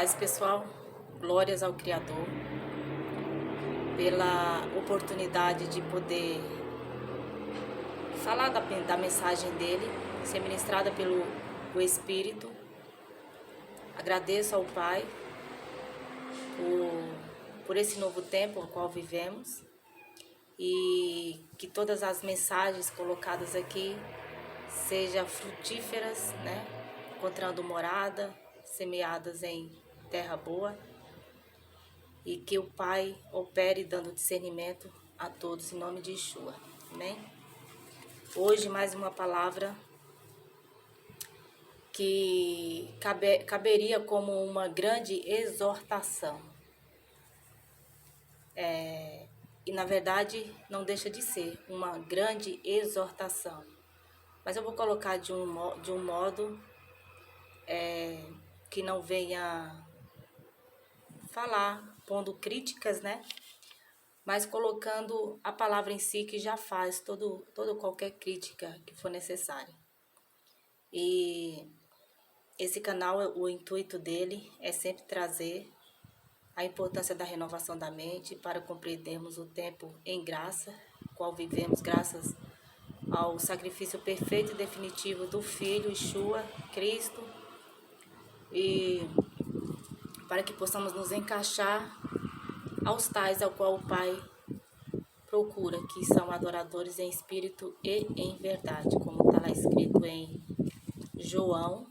Paz, pessoal, glórias ao Criador pela oportunidade de poder falar da mensagem dele, ser ministrada pelo Espírito. Agradeço ao Pai por esse novo tempo no qual vivemos e que todas as mensagens colocadas aqui sejam frutíferas, né? Encontrando morada, semeadas em terra boa, e que o Pai opere dando discernimento a todos em nome de Yeshua. Amém? Hoje mais uma palavra que caberia como uma grande exortação. E na verdade não deixa de ser uma grande exortação. Mas eu vou colocar de um modo que não venha falar, pondo críticas, né? Mas colocando a palavra em si, que já faz qualquer crítica que for necessária. E esse canal, o intuito dele é sempre trazer a importância da renovação da mente para compreendermos o tempo em graça, qual vivemos graças ao sacrifício perfeito e definitivo do Filho, Yeshua, Cristo, e para que possamos nos encaixar aos tais ao qual o Pai procura, que são adoradores em espírito e em verdade, como está lá escrito em João,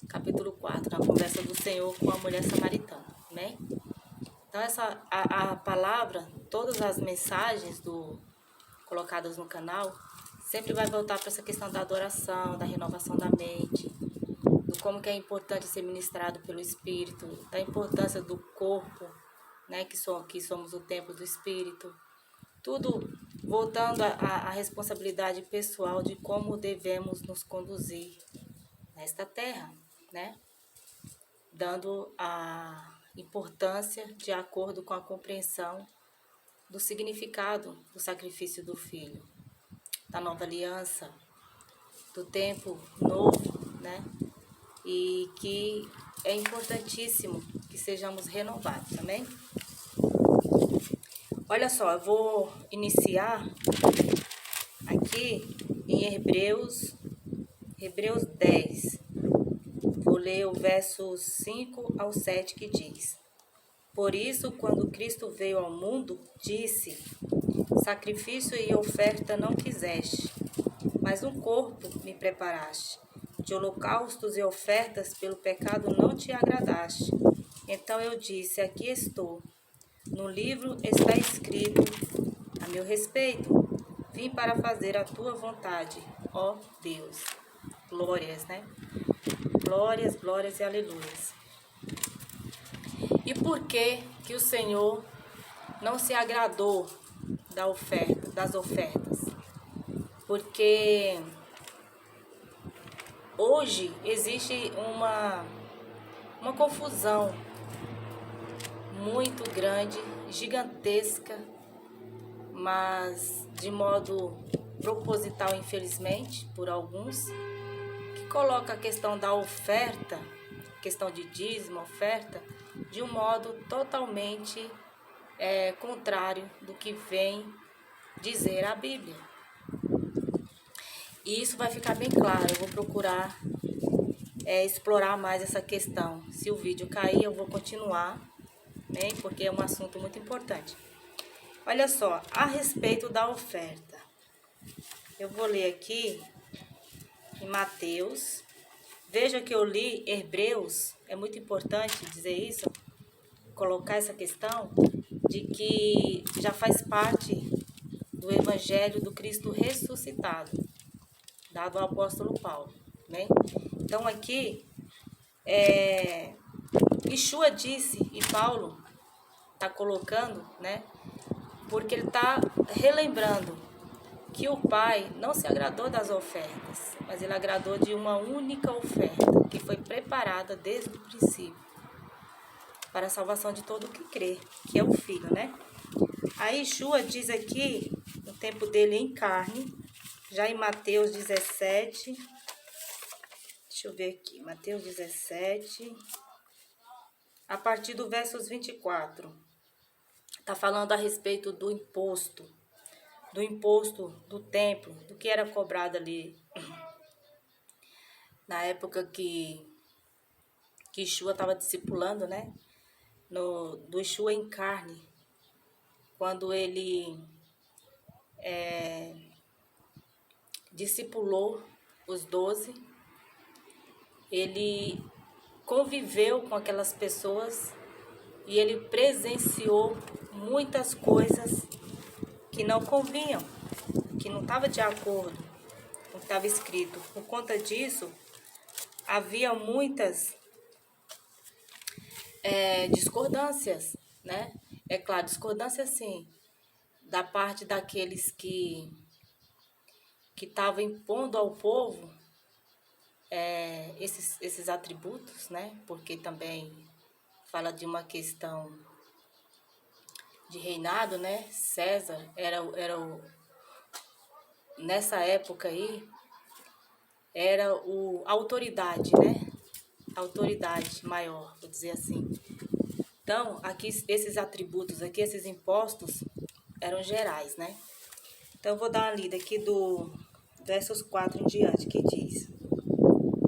capítulo 4, na conversa do Senhor com a mulher samaritana, né? Então, a palavra, todas as mensagens colocadas no canal, sempre vai voltar para essa questão da adoração, da renovação da mente, do como que é importante ser ministrado pelo Espírito, da importância do corpo, né, que somos o templo do Espírito. Tudo voltando à responsabilidade pessoal de como devemos nos conduzir nesta terra, né? Dando a importância de acordo com a compreensão do significado do sacrifício do Filho, da nova aliança, do tempo novo, né? E que é importantíssimo que sejamos renovados, também. Olha só, eu vou iniciar aqui em Hebreus 10. Vou ler o verso 5 ao 7 que diz: Por isso, quando Cristo veio ao mundo, disse: Sacrifício e oferta não quiseste, mas um corpo me preparaste. De holocaustos e ofertas pelo pecado não te agradaste. Então eu disse: Aqui estou. No livro está escrito a meu respeito: Vim para fazer a tua vontade, ó Deus. Glórias, né? Glórias, glórias e aleluias. E por que o Senhor não se agradou das ofertas? Porque hoje existe uma confusão muito grande, gigantesca, mas de modo proposital, infelizmente, por alguns, que coloca a questão da oferta, questão de dízimo, oferta, de um modo totalmente contrário do que vem dizer a Bíblia. E isso vai ficar bem claro. Eu vou procurar explorar mais essa questão. Se o vídeo cair, eu vou continuar, né, porque é um assunto muito importante. Olha só, a respeito da oferta. Eu vou ler aqui em Mateus. Veja que eu li Hebreus, é muito importante dizer isso, colocar essa questão de que já faz parte do Evangelho do Cristo ressuscitado, dado ao apóstolo Paulo, né? Então aqui, Yeshua disse, e Paulo está colocando, né? Porque ele está relembrando que o Pai não se agradou das ofertas, mas ele agradou de uma única oferta, que foi preparada desde o princípio, para a salvação de todo o que crê, que é o Filho, né? Aí Yeshua diz aqui, no tempo dele em carne, já em Mateus 17, deixa eu ver aqui, Mateus 17, a partir do versos 24, está falando a respeito do imposto do templo, do que era cobrado ali na época que Yeshua estava discipulando, né? Do Yeshua em carne, quando ele discipulou os 12, ele conviveu com aquelas pessoas e ele presenciou muitas coisas que não convinham, que não estava de acordo com o que estava escrito. Por conta disso, havia muitas discordâncias, né? É claro, discordância sim, da parte daqueles que estavam impondo ao povo esses atributos, né? Porque também fala de uma questão de reinado, né? César nessa época aí, era a autoridade, né? A autoridade maior, vou dizer assim. Então, aqui esses atributos, aqui esses impostos eram gerais, né? Então, eu vou dar uma lida aqui do versos 4 em diante, que diz: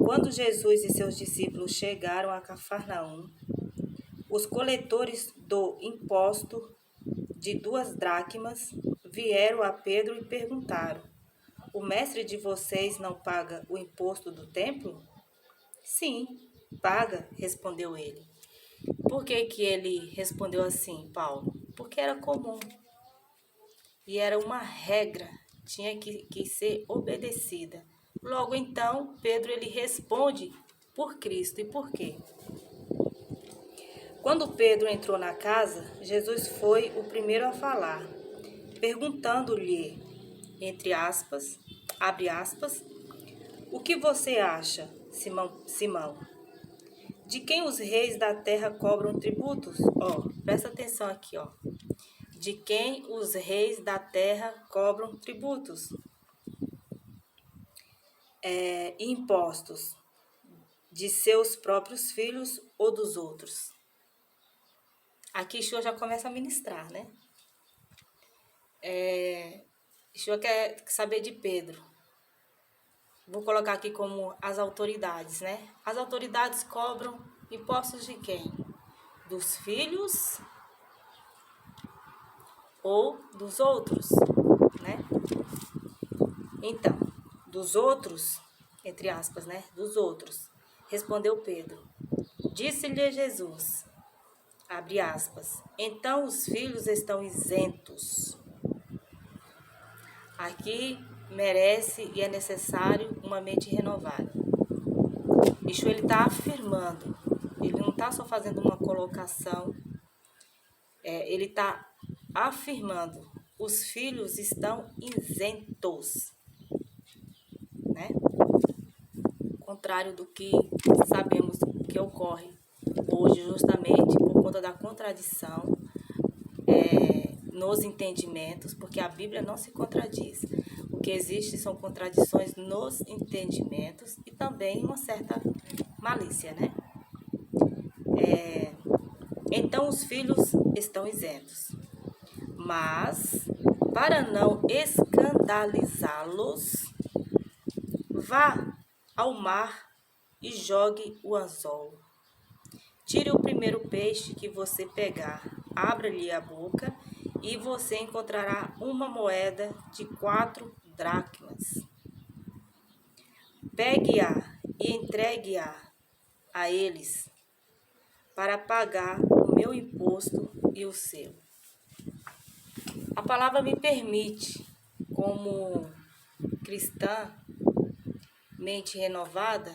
Quando Jesus e seus discípulos chegaram a Cafarnaum, os coletores do imposto de 2 dracmas vieram a Pedro e perguntaram: O mestre de vocês não paga o imposto do templo? Sim, paga, respondeu ele. Por que que ele respondeu assim, Paulo? Porque era comum e era uma regra, tinha que ser obedecida. Logo então, Pedro ele responde por Cristo. E por quê? Quando Pedro entrou na casa, Jesus foi o primeiro a falar, perguntando-lhe, entre aspas, abre aspas, o que você acha, Simão? De quem os reis da terra cobram tributos? Presta atenção aqui, De quem os reis da terra cobram tributos? Impostos. De seus próprios filhos ou dos outros? Aqui Yeshua já começa a ministrar, né? Yeshua quer saber de Pedro. Vou colocar aqui como as autoridades, né? As autoridades cobram impostos de quem? Dos filhos ou dos outros, né? Então, dos outros, entre aspas, né? Dos outros, respondeu Pedro. Disse-lhe Jesus, abre aspas, então os filhos estão isentos. Aqui merece e é necessário uma mente renovada. Yeshua, ele está afirmando, ele não está só fazendo uma colocação, ele está afirmando, os filhos estão isentos, né? Contrário do que sabemos que ocorre hoje, justamente por conta da contradição nos entendimentos, porque a Bíblia não se contradiz. O que existe são contradições nos entendimentos e também uma certa malícia, né? Então os filhos estão isentos, mas para não escandalizá-los, vá ao mar e jogue o anzol. Tire o primeiro peixe que você pegar, abra-lhe a boca e você encontrará uma moeda de 4 dracmas. Pegue-a e entregue-a a eles para pagar o meu imposto e o seu. A palavra me permite, como cristã, mente renovada,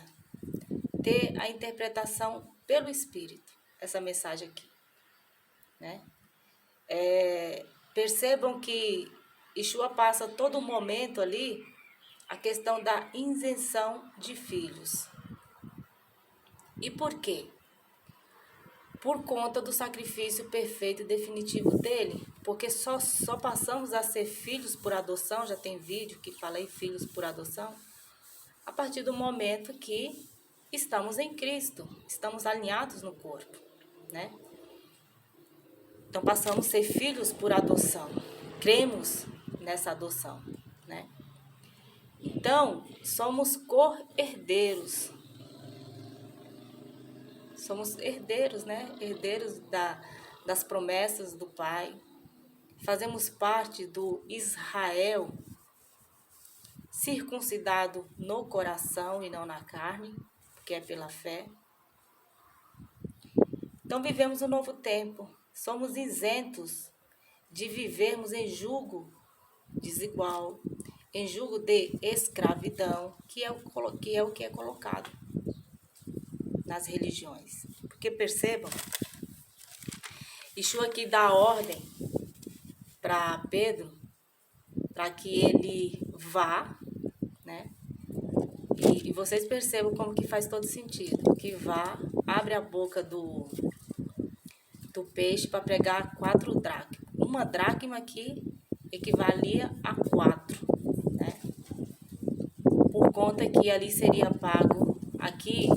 ter a interpretação pelo Espírito, essa mensagem aqui, né? Percebam que Yeshua passa todo momento ali a questão da isenção de filhos. E por quê? Por conta do sacrifício perfeito e definitivo dele, porque só passamos a ser filhos por adoção, já tem vídeo que fala em filhos por adoção, a partir do momento que estamos em Cristo, estamos alinhados no corpo. né? Então passamos a ser filhos por adoção. Cremos nessa adoção, né? Então, somos co-herdeiros. Somos herdeiros, né? Herdeiros das promessas do Pai. Fazemos parte do Israel circuncidado no coração e não na carne, que é pela fé. Então vivemos um novo tempo. Somos isentos de vivermos em jugo desigual, em jugo de escravidão, que é o que é colocado nas religiões. Porque percebam, Yeshua aqui dá ordem para Pedro, para que ele vá, né? E vocês percebam como que faz todo sentido. Que vá, abre a boca do peixe para pregar 4 dracmas. Uma dracma aqui equivalia a 4, né? Por conta que ali seria pago. Aqui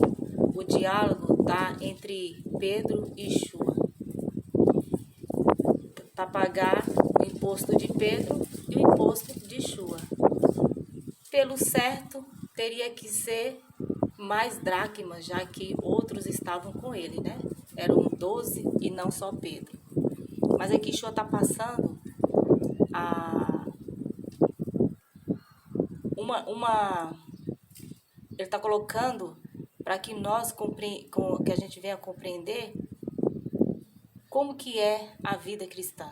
o diálogo está entre Pedro e Yeshua. Para pagar o imposto de Pedro e o imposto de Yeshua. Pelo certo, teria que ser mais dracmas, já que outros estavam com ele, né? Eram 12 e não só Pedro. Mas aqui Yeshua está passando ele está colocando para que que a gente venha compreender como que é a vida cristã.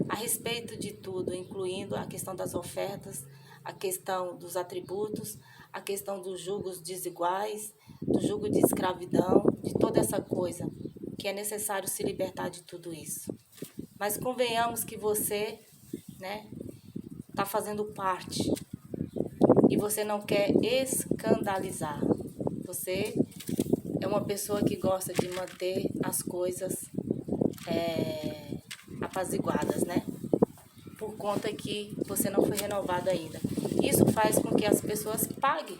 A respeito de tudo, incluindo a questão das ofertas, a questão dos atributos, a questão dos julgos desiguais, do jugo de escravidão, de toda essa coisa, que é necessário se libertar de tudo isso. Mas convenhamos que você, né, está fazendo parte e você não quer escandalizar. Você é uma pessoa que gosta de manter as coisas apaziguadas, né? Por conta que você não foi renovado ainda. Isso faz com que as pessoas paguem.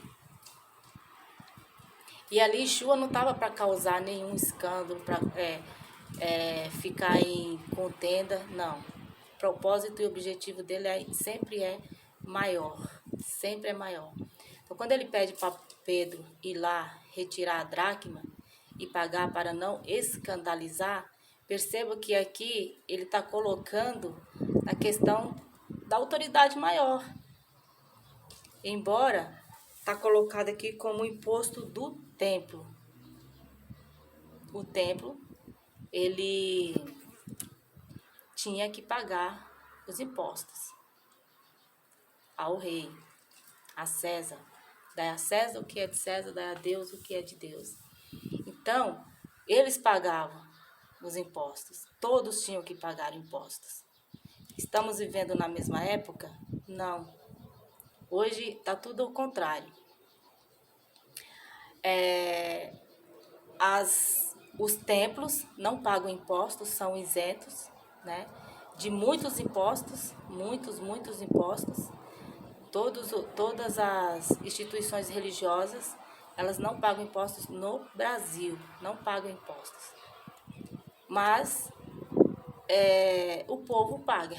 E ali Yeshua não estava para causar nenhum escândalo, para ficar em contenda, não. O propósito e objetivo dele sempre é maior, sempre é maior. Então, quando ele pede para Pedro ir lá retirar a dracma e pagar para não escandalizar, perceba que aqui ele está colocando a questão da autoridade maior. Embora está colocado aqui como imposto do templo. O templo, ele tinha que pagar os impostos ao rei, a César. Dai a César o que é de César, dai a Deus o que é de Deus. Então, eles pagavam os impostos. Todos tinham que pagar impostos. Estamos vivendo na mesma época? Não. Hoje está tudo ao contrário. Os templos não pagam impostos, são isentos, né? De muitos impostos, muitos impostos. Todas as instituições religiosas, elas não pagam impostos no Brasil, não pagam impostos. Mas o povo paga.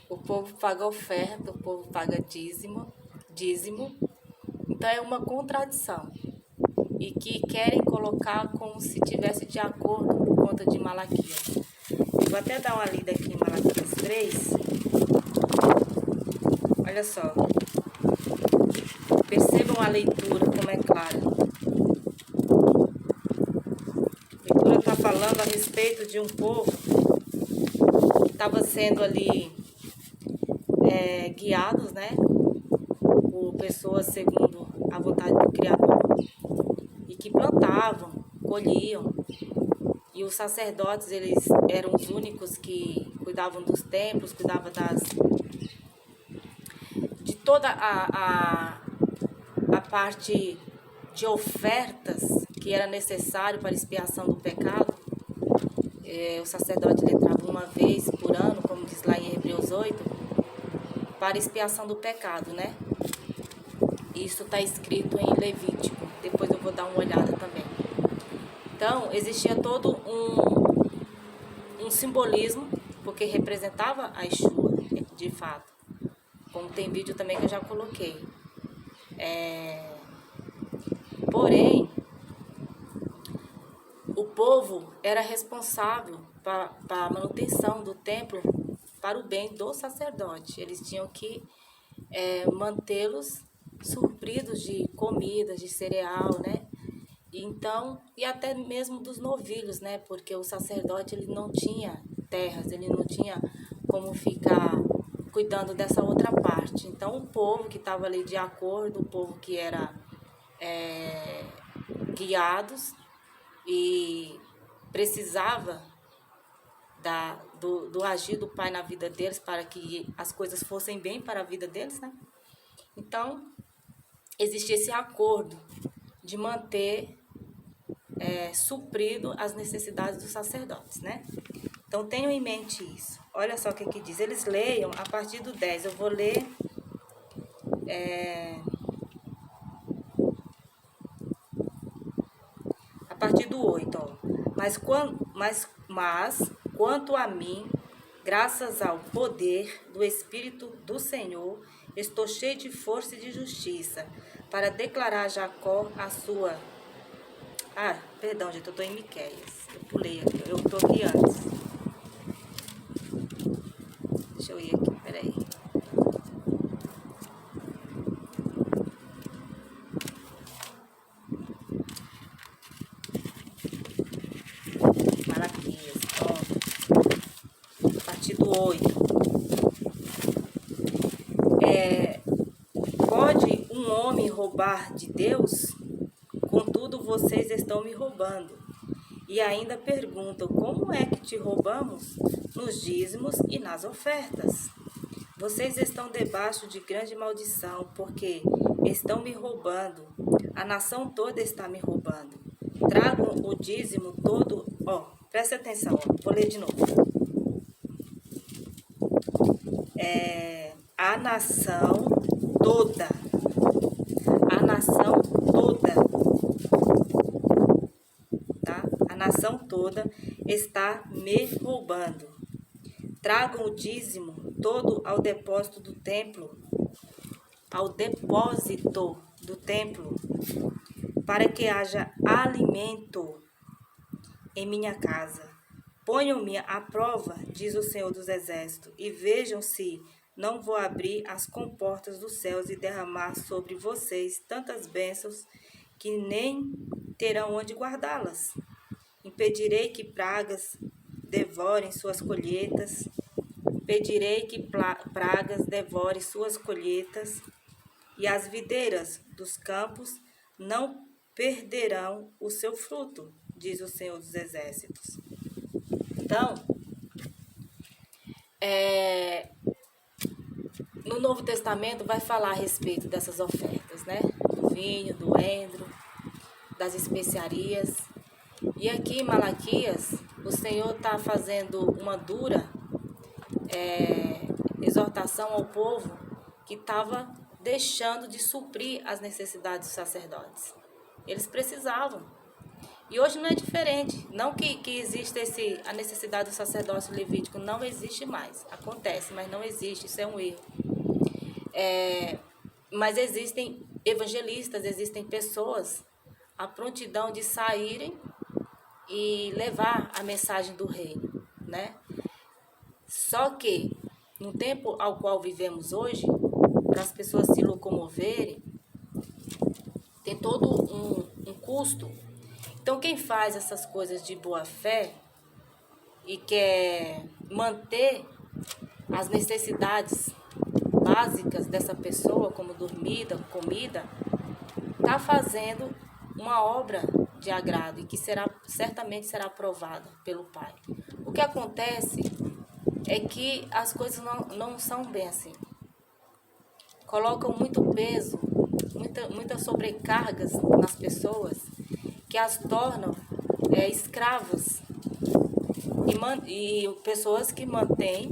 O povo paga oferta, o povo paga dízimo. Então é uma contradição. E que querem colocar como se tivesse de acordo por conta de Malaquias. Vou até dar uma lida aqui em Malaquias 3. Olha só. Percebam a leitura, como é clara. A leitura está falando a respeito de um povo que estava sendo ali guiados, né? Por pessoas segundo a vontade do Criador. E que plantavam, colhiam. E os sacerdotes, eles eram os únicos que cuidavam dos templos, cuidavam de toda a parte de ofertas que era necessário para a expiação do pecado. O sacerdote entrava uma vez por ano, como diz lá em Hebreus 8, para a expiação do pecado, né? Isso está escrito em Levítico. Depois eu vou dar uma olhada também. Então, existia todo um simbolismo, porque representava a Exu, de fato. Como tem vídeo também que eu já coloquei. Porém, o povo era responsável para a manutenção do templo para o bem do sacerdote. Eles tinham que mantê-los supridos de comidas, de cereal, né? Então, e até mesmo dos novilhos, né? Porque o sacerdote ele não tinha terras, ele não tinha como ficar cuidando dessa outra parte. Então, o povo que estava ali de acordo, o povo que era guiados e precisava do agir do Pai na vida deles para que as coisas fossem bem para a vida deles, né? Então, existia esse acordo de manter suprido as necessidades dos sacerdotes, né? Então, tenham em mente isso. Olha só o que diz. Eles leiam a partir do 10. Eu vou ler... a partir do 8, ó. Mas quanto a mim, graças ao poder do Espírito do Senhor, estou cheio de força e de justiça, para declarar a Jacó a sua... Ah, perdão, gente, eu estou em Miqueias. Eu pulei aqui, eu estou aqui antes. Deixa eu ir aqui, peraí. Malaquias, ó. A partir do 8. Pode um homem roubar de Deus? Contudo, vocês estão me roubando. E ainda perguntam, como é que te roubamos? Nos dízimos e nas ofertas. Vocês estão debaixo de grande maldição, porque estão me roubando. A nação toda está me roubando. Tragam o dízimo todo. Ó, presta atenção, ó, vou ler de novo. A nação toda. A nação toda. Tá? A nação toda está me roubando. Tragam o dízimo todo ao depósito do templo, para que haja alimento em minha casa. Ponham-me à prova, diz o Senhor dos Exércitos, e vejam se não vou abrir as comportas dos céus e derramar sobre vocês tantas bênçãos que nem terão onde guardá-las. Impedirei que pragas devorem suas colheitas. Pedirei que pragas devorem suas colheitas, e as videiras dos campos não perderão o seu fruto, diz o Senhor dos Exércitos. Então, no Novo Testamento vai falar a respeito dessas ofertas, né? Do vinho, do endro, das especiarias. E aqui em Malaquias, o Senhor está fazendo uma dura exortação ao povo que estava deixando de suprir as necessidades dos sacerdotes. Eles precisavam. E hoje não é diferente. Não que exista a necessidade do sacerdócio levítico, não existe mais. Acontece, mas não existe, isso é um erro. Mas existem evangelistas, existem pessoas à prontidão de saírem e levar a mensagem do reino, né? Só que, no tempo ao qual vivemos hoje, para as pessoas se locomoverem, tem todo um custo. Então, quem faz essas coisas de boa fé e quer manter as necessidades básicas dessa pessoa, como dormida, comida, está fazendo uma obra de agrado e que certamente será aprovada pelo Pai. O que acontece é que as coisas não são bem assim. Colocam muito peso, muitas sobrecargas nas pessoas que as tornam escravas e pessoas que mantêm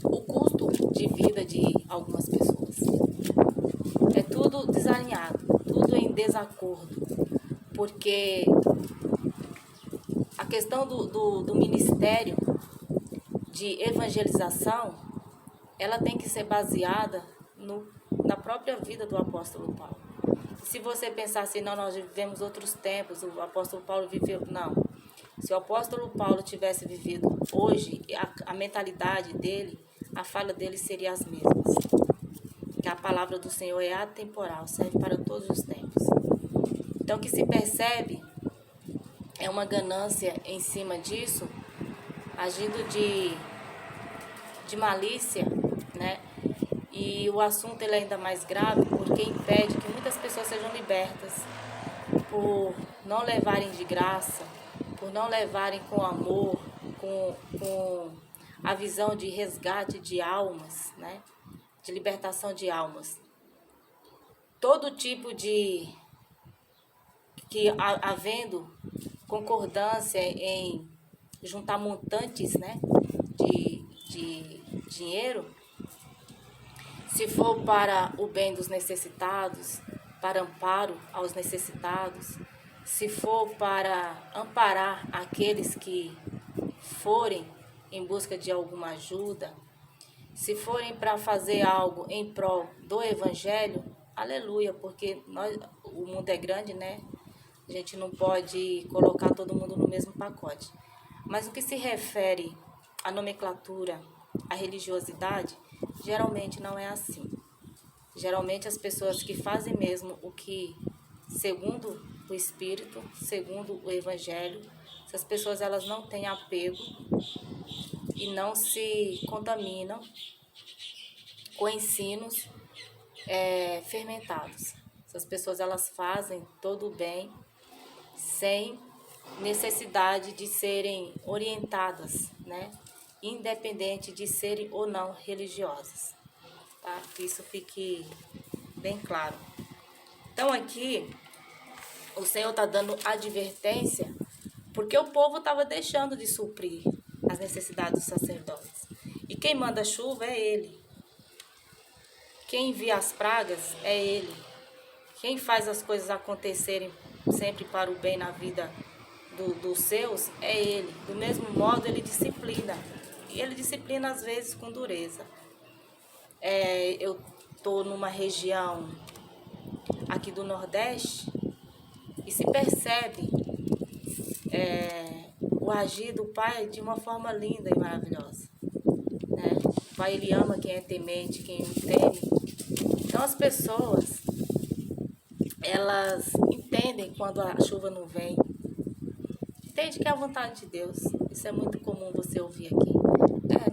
o custo de vida de algumas pessoas. É tudo desalinhado, tudo em desacordo. porque a questão do ministério de evangelização, ela tem que ser baseada na própria vida do apóstolo Paulo. Se você pensar assim, não, nós vivemos outros tempos, o apóstolo Paulo viveu, não. Se o apóstolo Paulo tivesse vivido hoje, a mentalidade dele, a fala dele seria as mesmas. Que a palavra do Senhor é atemporal, serve para todos os tempos. Então, o que se percebe é uma ganância em cima disso, agindo de malícia, né? E o assunto ele é ainda mais grave porque impede que muitas pessoas sejam libertas por não levarem de graça, por não levarem com amor, com a visão de resgate de almas, né? De libertação de almas. Todo tipo de... que havendo concordância em juntar montantes, né? De dinheiro, se for para o bem dos necessitados, para amparo aos necessitados, se for para amparar aqueles que forem em busca de alguma ajuda, se forem para fazer algo em prol do evangelho, aleluia, porque o mundo é grande, né? A gente não pode colocar todo mundo no mesmo pacote. Mas o que se refere à nomenclatura, à religiosidade, geralmente não é assim. Geralmente as pessoas que fazem mesmo o que, segundo o Espírito, segundo o Evangelho, essas pessoas elas não têm apego e não se contaminam com ensinos fermentados. Essas pessoas elas fazem todo o bem sem necessidade de serem orientadas, né? Independente de serem ou não religiosas, tá? Que isso fique bem claro. Então aqui o Senhor está dando advertência porque o povo estava deixando de suprir as necessidades dos sacerdotes. E quem manda a chuva é Ele. Quem envia as pragas é Ele. Quem faz as coisas acontecerem sempre para o bem na vida dos seus é Ele. Do mesmo modo, Ele disciplina. E Ele disciplina às vezes com dureza. Eu estou numa região aqui do Nordeste e se percebe o agir do Pai de uma forma linda e maravilhosa, né? O Pai, Ele ama quem é temente, quem o teme. Então as pessoas, elas entendem quando a chuva não vem, entende que é a vontade de Deus. Isso é muito comum você ouvir aqui.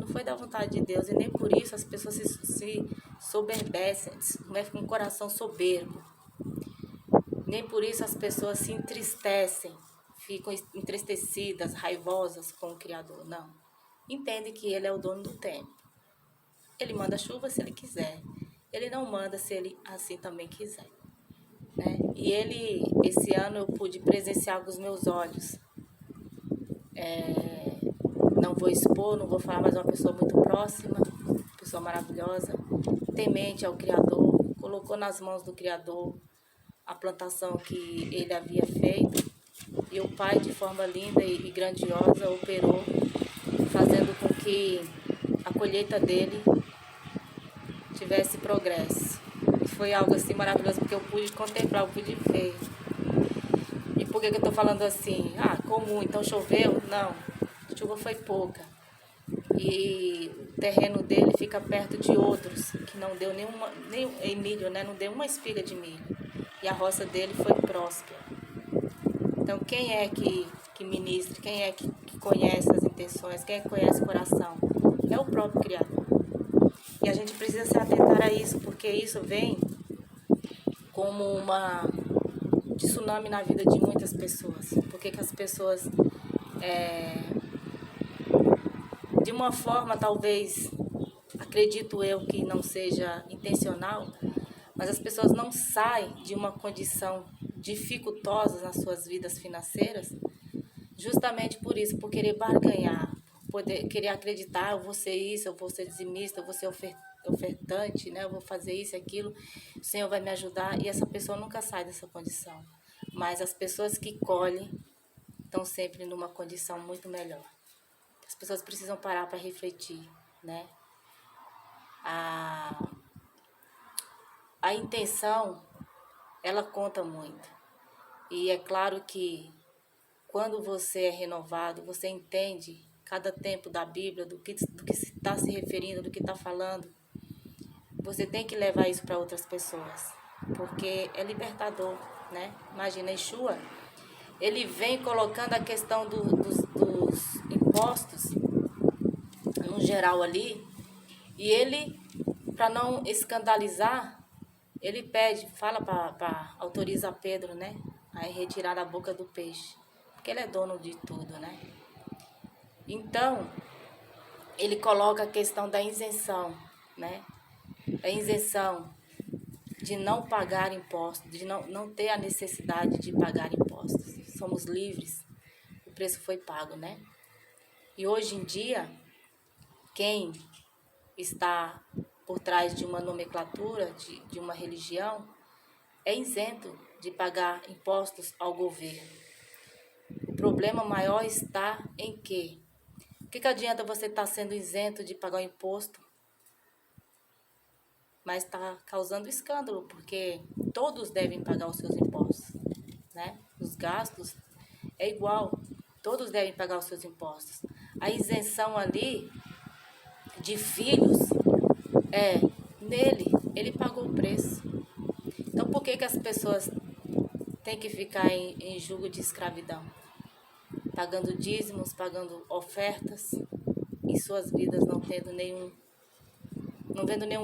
Não foi da vontade de Deus e nem por isso as pessoas se soberbecem, com um coração soberbo. Nem por isso as pessoas se entristecem, ficam entristecidas, raivosas com o Criador. Não. Entende que Ele é o dono do tempo. Ele manda chuva se Ele quiser. Ele não manda se Ele assim também quiser, né? E esse ano eu pude presenciar com os meus olhos. Não vou expor, não vou falar, mas é uma pessoa muito próxima, pessoa maravilhosa, temente ao Criador, colocou nas mãos do Criador a plantação que ele havia feito, e o Pai, de forma linda e grandiosa, operou, fazendo com que a colheita dele tivesse progresso. E foi algo assim maravilhoso, porque eu pude contemplar, eu pude ver. E por que eu estou falando assim? Comum, então choveu? Não, a chuva foi pouca. E o terreno dele fica perto de outros, que não deu nem milho, né? Não deu uma espiga de milho. E a roça dele foi próspera. Então, quem é que ministra, quem é que conhece as intenções, quem é que conhece o coração? É o próprio Criador. E a gente precisa se atentar a isso, porque isso vem como uma tsunami na vida de muitas pessoas. Porque que as pessoas, de uma forma talvez, acredito eu que não seja intencional, mas as pessoas não saem de uma condição dificultosa nas suas vidas financeiras, justamente por isso, por querer barganhar, querer acreditar, eu vou ser isso, eu vou ser dizimista, eu vou ser ofertante, né? Eu vou fazer isso e aquilo, o Senhor vai me ajudar, e essa pessoa nunca sai dessa condição. mas as pessoas que colhem estão sempre numa condição muito melhor. As pessoas precisam parar para refletir, né? A intenção, ela conta muito. E é claro que quando você é renovado, você entende cada tempo da Bíblia, do que está se referindo, do que está falando. Você tem que levar isso para outras pessoas, porque é libertador, né? Imagina, Yeshua, ele vem colocando a questão dos impostos, no geral ali, e ele, para não escandalizar, ele pede, autoriza Pedro, né? A retirar a boca do peixe, porque ele é dono de tudo, né? Então, ele coloca a questão da isenção, né? A isenção de não pagar impostos, de não ter a necessidade de pagar impostos. Somos livres, o preço foi pago, né? E hoje em dia, quem está por trás de uma nomenclatura, de uma religião, é isento de pagar impostos ao governo. O problema maior está em que? O que adianta você estar sendo isento de pagar o imposto, mas está causando escândalo, porque todos devem pagar os seus impostos, né? Os gastos é igual, todos devem pagar os seus impostos. A isenção ali de filhos é nele, ele pagou o preço. Então por que as pessoas têm que ficar em jugo de escravidão? Pagando dízimos, pagando ofertas, e suas vidas não vendo nenhum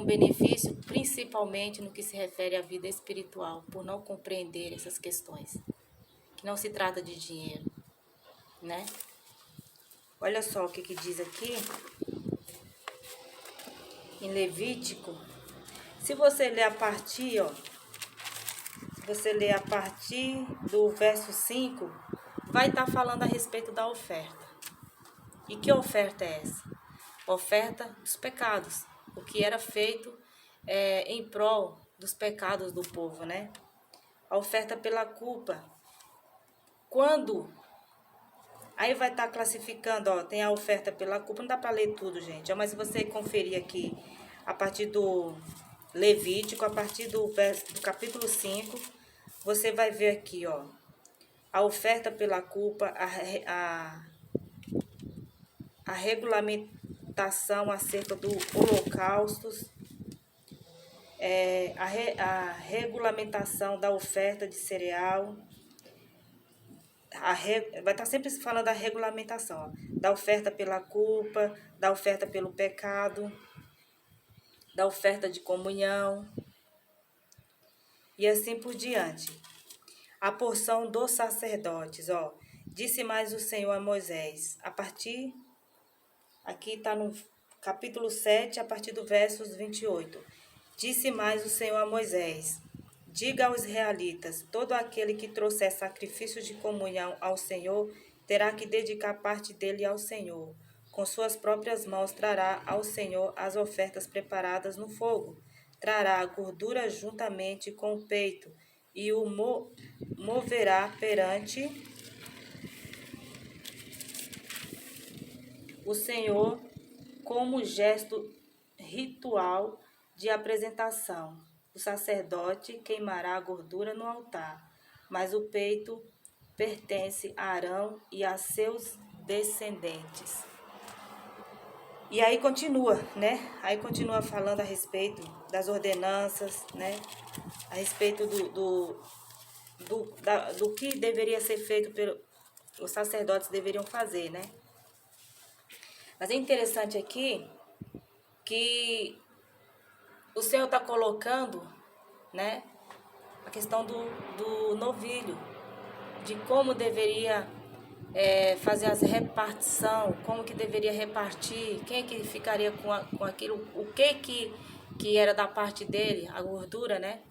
benefício, principalmente no que se refere à vida espiritual, por não compreender essas questões, que não se trata de dinheiro, né? Olha só o que diz aqui, em Levítico. Se você ler a partir, do verso 5, vai estar falando a respeito da oferta. E que oferta é essa? Oferta dos pecados, o que era feito em prol dos pecados do povo, né? A oferta pela culpa. Aí vai estar classificando, tem a oferta pela culpa, não dá para ler tudo, gente, mas se você conferir aqui, a partir do Levítico, a partir do capítulo 5, você vai ver aqui, a oferta pela culpa, a regulamentação acerca do holocaustos, a regulamentação da oferta de cereal, vai estar sempre falando da regulamentação, da oferta pela culpa, da oferta pelo pecado, da oferta de comunhão e assim por diante. A porção dos sacerdotes, disse mais o Senhor a Moisés, aqui está no capítulo 7, a partir do versos 28. Disse mais o Senhor a Moisés, diga aos israelitas, todo aquele que trouxer sacrifício de comunhão ao Senhor, terá que dedicar parte dele ao Senhor. Com suas próprias mãos trará ao Senhor as ofertas preparadas no fogo. Trará a gordura juntamente com o peito e o moverá perante o Senhor como gesto ritual de apresentação. O sacerdote queimará a gordura no altar, mas o peito pertence a Arão e a seus descendentes. E aí continua, né? Aí continua falando a respeito das ordenanças, né? A respeito do que deveria ser feito os sacerdotes deveriam fazer, né? Mas é interessante aqui que o Senhor está colocando, né, a questão do novilho, de como deveria fazer as repartição, como que deveria repartir, quem que ficaria com aquilo, o que era da parte dele, a gordura, né?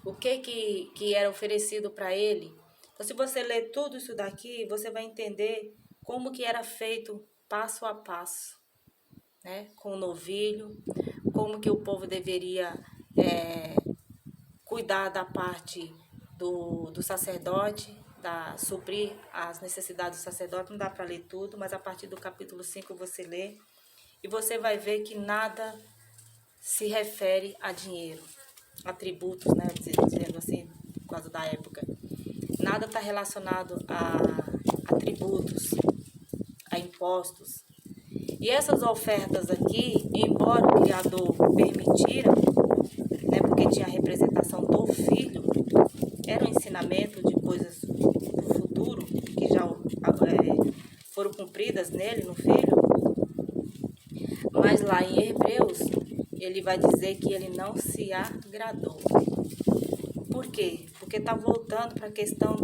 O que era oferecido para ele. Então, se você ler tudo isso daqui, você vai entender como que era feito passo a passo, né? Com o novilho, como que o povo deveria cuidar da parte do sacerdote, suprir as necessidades do sacerdote. Não dá para ler tudo, mas a partir do capítulo 5 você lê e você vai ver que nada se refere a dinheiro, a tributos, né, dizendo assim, por causa da época. Nada está relacionado a tributos, a impostos. E essas ofertas aqui, embora o Criador permitira, né, porque tinha a representação do Filho, era um ensinamento de coisas do futuro, que já foram cumpridas nele, no Filho. Mas lá em Hebreus, ele vai dizer que ele não se agradou. Por quê? Porque está voltando para a questão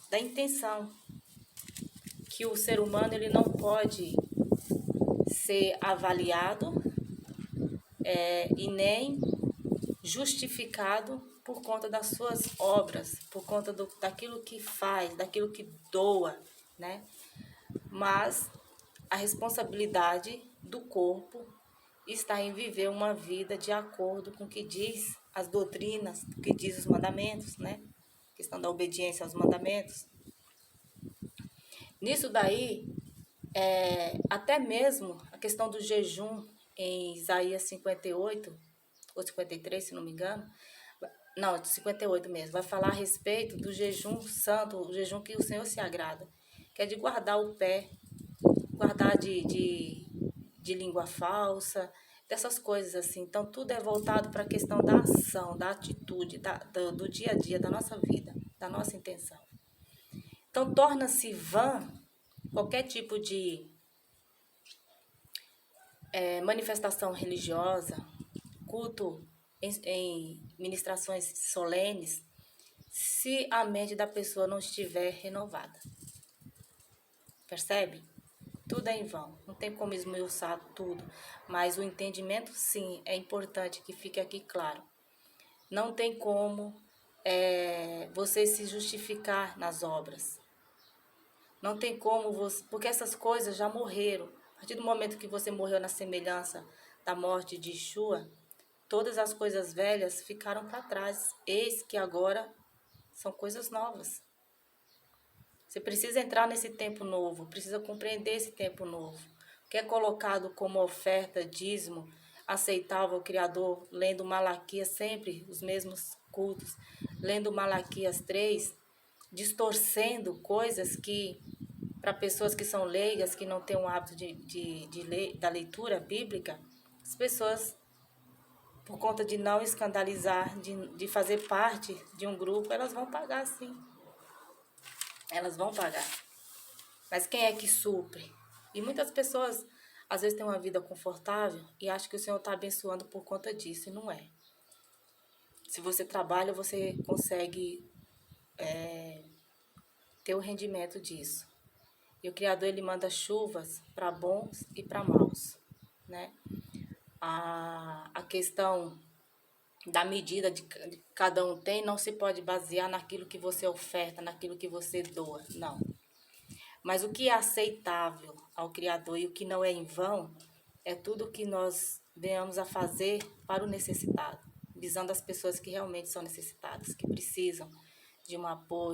da intenção. Que o ser humano ele não pode ser avaliado e nem justificado por conta das suas obras, por conta daquilo que faz, daquilo que doa, né? Mas a responsabilidade do corpo está em viver uma vida de acordo com o que diz as doutrinas, o que diz os mandamentos, né? A questão da obediência aos mandamentos. Nisso daí, até mesmo a questão do jejum em Isaías 58, ou 53, se não me engano, não, 58 mesmo, vai falar a respeito do jejum santo, o jejum que o Senhor se agrada, que é de guardar o pé, guardar de língua falsa, dessas coisas assim. Então, tudo é voltado para a questão da ação, da atitude, do dia a dia, da nossa vida, da nossa intenção. Então, torna-se vã qualquer tipo de manifestação religiosa, culto em ministrações solenes, se a mente da pessoa não estiver renovada. Percebe? Tudo é em vão, não tem como esmiuçar tudo, mas o entendimento sim é importante que fique aqui claro. Não tem como você se justificar nas obras. Não tem como você, porque essas coisas já morreram. A partir do momento que você morreu na semelhança da morte de Yeshua, todas as coisas velhas ficaram para trás. Eis que agora são coisas novas. Você precisa entrar nesse tempo novo, precisa compreender esse tempo novo. O que é colocado como oferta, dízimo, aceitável ao Criador, lendo Malaquias, sempre os mesmos cultos, lendo Malaquias 3, distorcendo coisas que, para pessoas que são leigas, que não têm o hábito da leitura bíblica, as pessoas, por conta de não escandalizar, de fazer parte de um grupo, elas vão pagar sim. Elas vão pagar. Mas quem é que supre? E muitas pessoas, às vezes, têm uma vida confortável e acham que o Senhor está abençoando por conta disso, e não é. Se você trabalha, você consegue ter o rendimento disso. E o Criador, ele manda chuvas para bons e para maus, né? A questão da medida que cada um tem não se pode basear naquilo que você oferta, naquilo que você doa, não. Mas o que é aceitável ao Criador e o que não é em vão é tudo que nós venhamos a fazer para o necessitado, visando as pessoas que realmente são necessitadas, que precisam de um apoio.